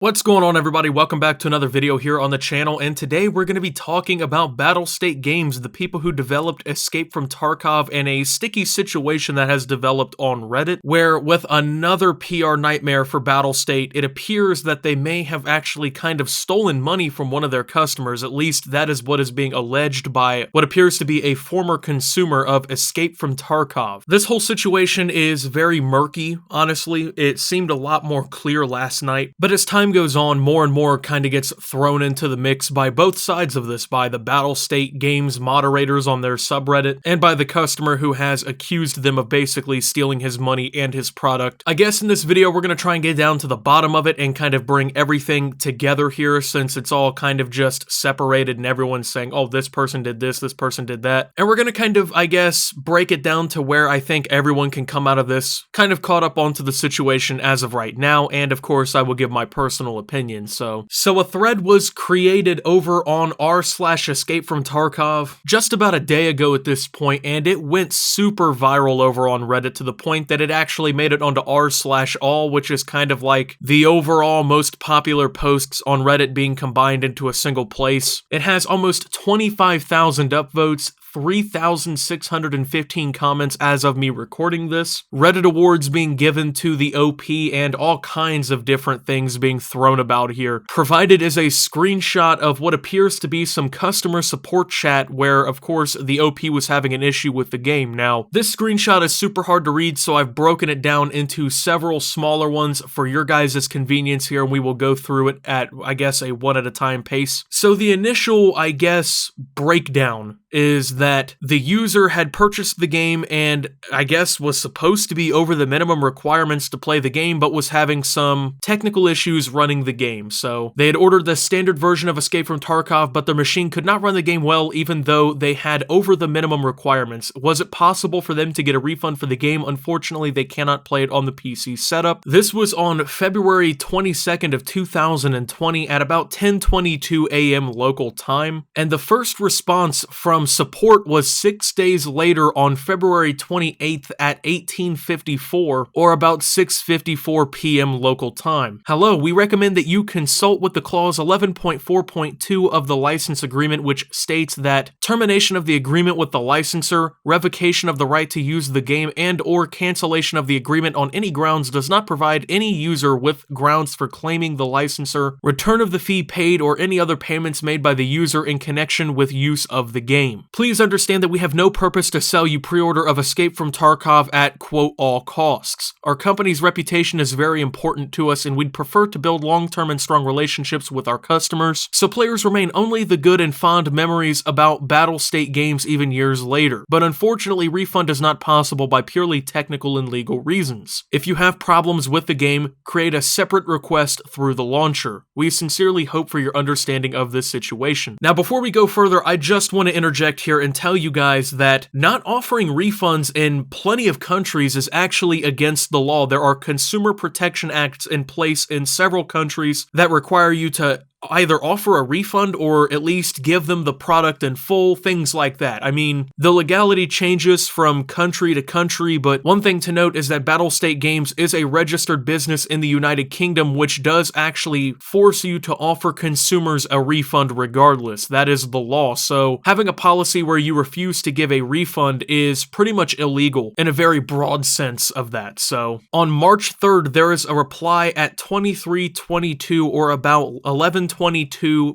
What's going on, everybody? Welcome back to another video here on the channel, and today we're going to be talking about Battlestate Games, the people who developed Escape from Tarkov, and a sticky situation that has developed on Reddit, where with another PR nightmare for Battlestate, it appears that they may have actually kind of stolen money from one of their customers. At least that is what is being alleged by what appears to be a former consumer of Escape from Tarkov. This whole situation is very murky, honestly. It seemed a lot more clear last night, but as time goes on, more and more kind of gets thrown into the mix by both sides of this, by the Battlestate Games moderators on their subreddit, and by the customer who has accused them of basically stealing his money and his product. I guess in this video, we're going to try and get down to the bottom of it and kind of bring everything together here, since it's all kind of just separated and everyone's saying, oh, this person did this person did that. And we're going to kind of, I guess, break it down to where I think everyone can come out of this kind of caught up onto the situation as of right now, and of course, I will give my personal opinion. So a thread was created over on r/escape from Tarkov just about a day ago at this point, and it went super viral over on Reddit to the point that it actually made it onto r/all, which is kind of like the overall most popular posts on Reddit being combined into a single place. It has almost 25,000 upvotes, 3,615 comments as of me recording this, Reddit awards being given to the OP, and all kinds of different things being thrown about here. Provided is a screenshot of what appears to be some customer support chat where, of course, the OP was having an issue with the game. Now, this screenshot is super hard to read, so I've broken it down into several smaller ones for your guys' convenience here, and we will go through it at, I guess, a one-at-a-time pace. So the initial, I guess, breakdown is that the user had purchased the game and I guess was supposed to be over the minimum requirements to play the game, but was having some technical issues running the game. So they had ordered the standard version of Escape from Tarkov, but their machine could not run the game well even though they had over the minimum requirements. Was it possible for them to get a refund for the game? Unfortunately, they cannot play it on the PC setup. This was on February 22nd of 2020 at about 10:22 a.m. local time, and the first response from support was 6 days later on February 28th at 18:54, or about 6:54 p.m. local time. Hello, we recommend that you consult with the clause 11.4.2 of the license agreement, which states that termination of the agreement with the licensor, revocation of the right to use the game, and or cancellation of the agreement on any grounds does not provide any user with grounds for claiming the licensor, return of the fee paid, or any other payments made by the user in connection with use of the game. Please understand that we have no purpose to sell you pre-order of Escape from Tarkov at, quote, all costs. Our company's reputation is very important to us, and we'd prefer to build long-term and strong relationships with our customers, so players remain only the good and fond memories about Battlestate Games even years later. But unfortunately, refund is not possible by purely technical and legal reasons. If you have problems with the game, create a separate request through the launcher. We sincerely hope for your understanding of this situation. Now, before we go further, I just want to interject here and tell you guys that not offering refunds in plenty of countries is actually against the law. There are consumer protection acts in place in several countries that require you to either offer a refund or at least give them the product in full, things like that. I mean, the legality changes from country to country, but one thing to note is that Battlestate Games is a registered business in the United Kingdom, which does actually force you to offer consumers a refund regardless. That is the law. So having a policy where you refuse to give a refund is pretty much illegal in a very broad sense of that. So on March 3rd, there is a reply at 23:22 or about 11:22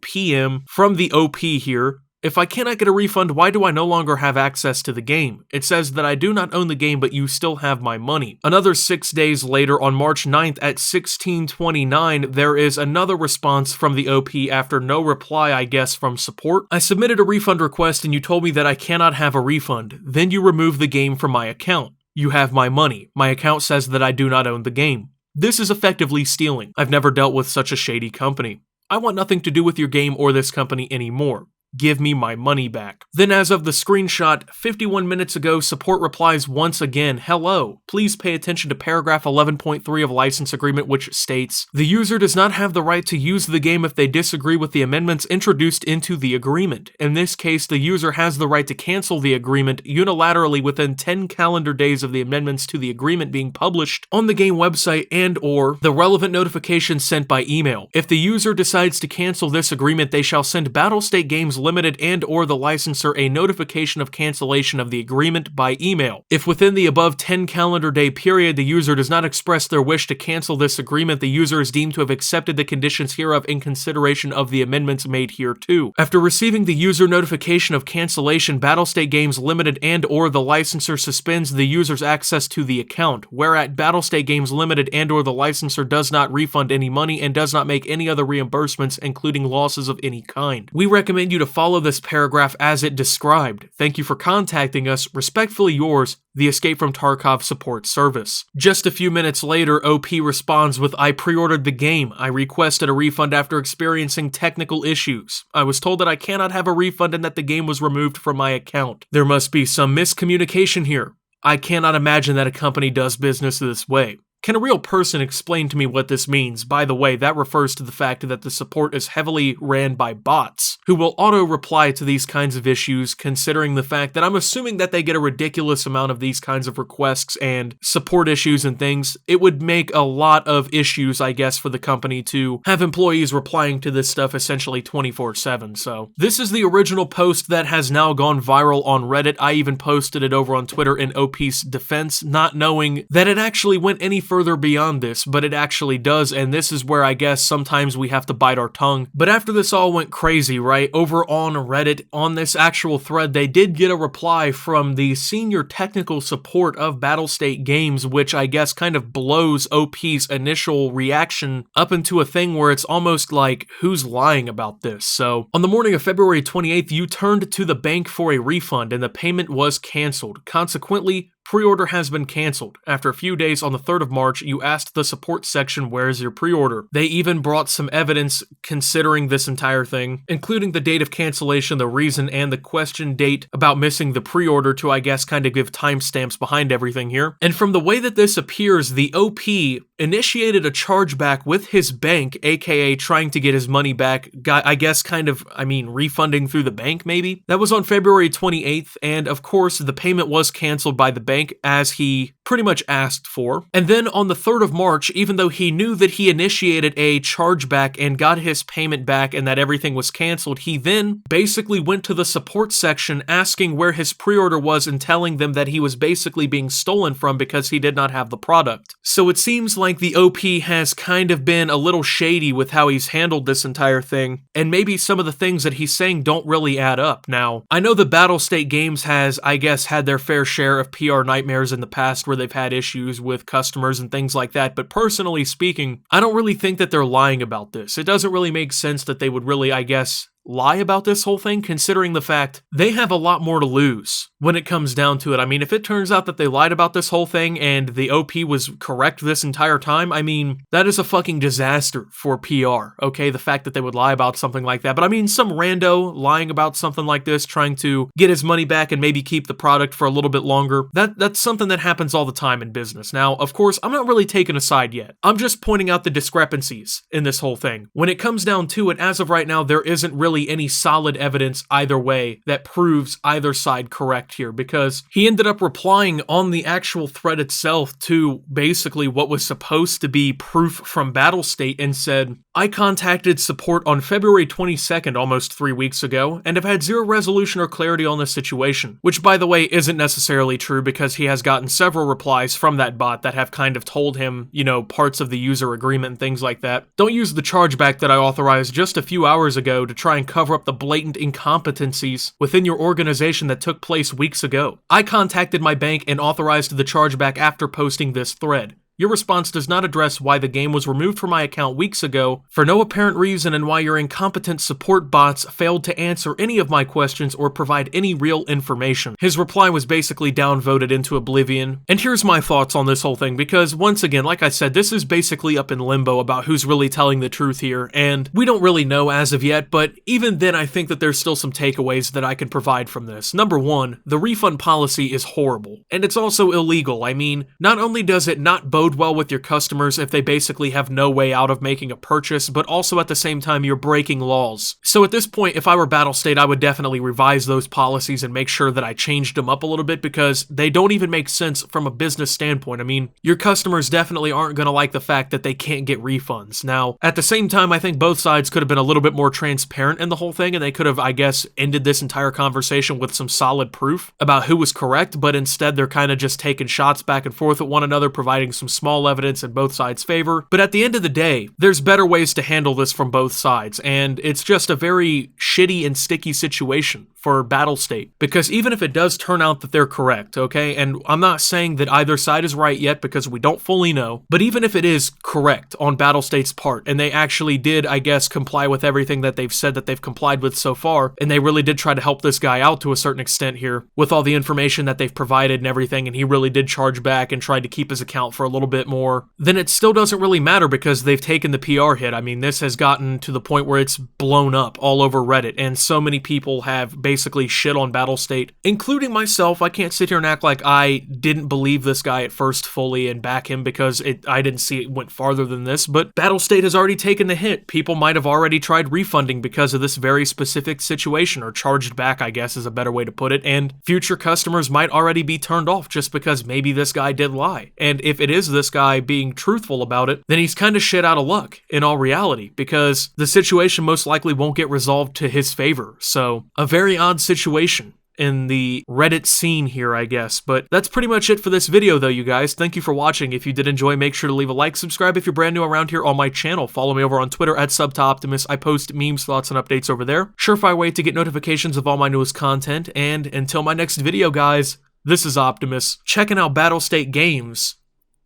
p.m. from the OP here. If I cannot get a refund, why do I no longer have access to the game? It says that I do not own the game, but you still have my money. Another 6 days later, on March 9th at 16:29, there is another response from the OP after no reply, I guess, from support. I submitted a refund request and you told me that I cannot have a refund. Then you removed the game from my account. You have my money. My account says that I do not own the game. This is effectively stealing. I've never dealt with such a shady company. I want nothing to do with your game or this company anymore. give me my money back. Then as of the screenshot, 51 minutes ago, support replies once again, hello, please pay attention to paragraph 11.3 of license agreement, which states, the user does not have the right to use the game if they disagree with the amendments introduced into the agreement. In this case, the user has the right to cancel the agreement unilaterally within 10 calendar days of the amendments to the agreement being published on the game website and or the relevant notification sent by email. If the user decides to cancel this agreement, they shall send Battlestate Games Limited and or the licensor a notification of cancellation of the agreement by email. If within the above 10 calendar day period the user does not express their wish to cancel this agreement, the user is deemed to have accepted the conditions hereof in consideration of the amendments made hereto. After receiving the user notification of cancellation, Battlestate Games Limited and or the licensor suspends the user's access to the account, whereat Battlestate Games Limited and or the licensor does not refund any money and does not make any other reimbursements, including losses of any kind. We recommend you to follow this paragraph as it described. Thank you for contacting us. Respectfully yours, the Escape from Tarkov support service. Just a few minutes later, OP responds with, I pre-ordered the game. I requested a refund after experiencing technical issues. I was told that I cannot have a refund and that the game was removed from my account. There must be some miscommunication here. I cannot imagine that a company does business this way. Can a real person explain to me what this means? By the way, that refers to the fact that the support is heavily ran by bots, who will auto-reply to these kinds of issues, considering the fact that I'm assuming that they get a ridiculous amount of these kinds of requests and support issues and things. It would make a lot of issues, I guess, for the company to have employees replying to this stuff essentially 24/7. So this is the original post that has now gone viral on Reddit. I even posted it over on Twitter in OP's defense, not knowing that it actually went any further beyond this, but it actually does, and this is where I guess sometimes we have to bite our tongue. But after this all went crazy, right, over on Reddit, on this actual thread, they did get a reply from the senior technical support of Battlestate Games, which I guess kind of blows OP's initial reaction up into a thing where it's almost like, who's lying about this? So, on the morning of February 28th, you turned to the bank for a refund, and the payment was canceled. Consequently, pre-order has been canceled. After a few days on the 3rd of March, you asked the support section, where's your pre-order? They even brought some evidence considering this entire thing, including the date of cancellation, the reason, and the question date about missing the pre-order to, I guess, kind of give timestamps behind everything here. And from the way that this appears, the OP initiated a chargeback with his bank, aka trying to get his money back, I guess refunding through the bank maybe? That was on February 28th, and of course the payment was canceled by the bank as he pretty much asked for. And then on the 3rd of March, even though he knew that he initiated a chargeback and got his payment back and that everything was canceled, he then basically went to the support section asking where his pre-order was and telling them that he was basically being stolen from because he did not have the product. So it seems like the OP has kind of been a little shady with how he's handled this entire thing, and maybe some of the things that he's saying don't really add up. Now, I know the Battlestate Games has, I guess, had their fair share of PR nightmares in the past where they've had issues with customers and things like that, but personally speaking, I don't really think that they're lying about this. It doesn't really make sense that they would really, I guess, lie about this whole thing, considering the fact they have a lot more to lose when it comes down to it. I mean, if it turns out that they lied about this whole thing and the OP was correct this entire time, I mean, that is a fucking disaster for PR, okay? The fact that they would lie about something like that. But I mean, some rando lying about something like this, trying to get his money back and maybe keep the product for a little bit longer, that's something that happens all the time in business. Now, of course, I'm not really taking a side yet. I'm just pointing out the discrepancies in this whole thing. When it comes down to it, as of right now, there isn't really any solid evidence either way that proves either side correct here, because he ended up replying on the actual thread itself to basically what was supposed to be proof from Battlestate and said, I contacted support on February 22nd, almost 3 weeks ago, and have had zero resolution or clarity on this situation, which by the way isn't necessarily true because he has gotten several replies from that bot that have kind of told him, you know, parts of the user agreement and things like that. Don't use the chargeback that I authorized just a few hours ago to try and cover up the blatant incompetencies within your organization that took place weeks ago. I contacted my bank and authorized the chargeback after posting this thread. Your response does not address why the game was removed from my account weeks ago for no apparent reason and why your incompetent support bots failed to answer any of my questions or provide any real information. His reply was basically downvoted into oblivion. And here's my thoughts on this whole thing, because once again, like I said, this is basically up in limbo about who's really telling the truth here, and we don't really know as of yet, but even then I think that there's still some takeaways that I can provide from this. Number one, the refund policy is horrible, and it's also illegal. I mean, not only does it not bode well with your customers if they basically have no way out of making a purchase, but also at the same time you're breaking laws. So at this point, if I were Battlestate, I would definitely revise those policies and make sure that I changed them up a little bit, because they don't even make sense from a business standpoint. I mean, your customers definitely aren't going to like the fact that they can't get refunds. Now, at the same time, I think both sides could have been a little bit more transparent in the whole thing, and they could have, I guess, ended this entire conversation with some solid proof about who was correct, but instead they're kind of just taking shots back and forth at one another, providing some small evidence in both sides' favor. But at the end of the day, there's better ways to handle this from both sides, and it's just a very shitty and sticky situation for Battlestate, because even if it does turn out that they're correct, okay, and I'm not saying that either side is right yet because we don't fully know, but even if it is correct on Battlestate's part, and they actually did, I guess, comply with everything that they've said that they've complied with so far, and they really did try to help this guy out to a certain extent here with all the information that they've provided and everything, and he really did charge back and tried to keep his account for a little bit more, then it still doesn't really matter because they've taken the PR hit. I mean, this has gotten to the point where it's blown up all over Reddit, and so many people have basically shit on Battlestate, including myself. I can't sit here and act like I didn't believe this guy at first fully and back him, because I didn't see it went farther than this, but Battlestate has already taken the hit. People might have already tried refunding because of this very specific situation, or charged back, I guess is a better way to put it, and future customers might already be turned off just because maybe this guy did lie. And if it is this guy being truthful about it, then he's kind of shit out of luck in all reality, because the situation most likely won't get resolved to his favor. So, a very odd situation in the Reddit scene here, I guess. But that's pretty much it for this video, though, you guys. Thank you for watching. If you did enjoy, make sure to leave a like, subscribe if you're brand new around here on my channel. Follow me over on Twitter at SubToOptimus. I post memes, thoughts, and updates over there. Surefire way to get notifications of all my newest content. And until my next video, guys, this is Optimus, checking out Battlestate Games,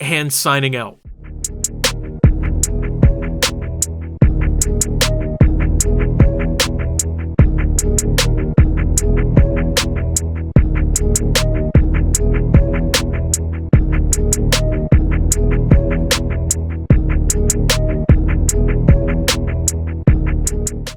and signing out.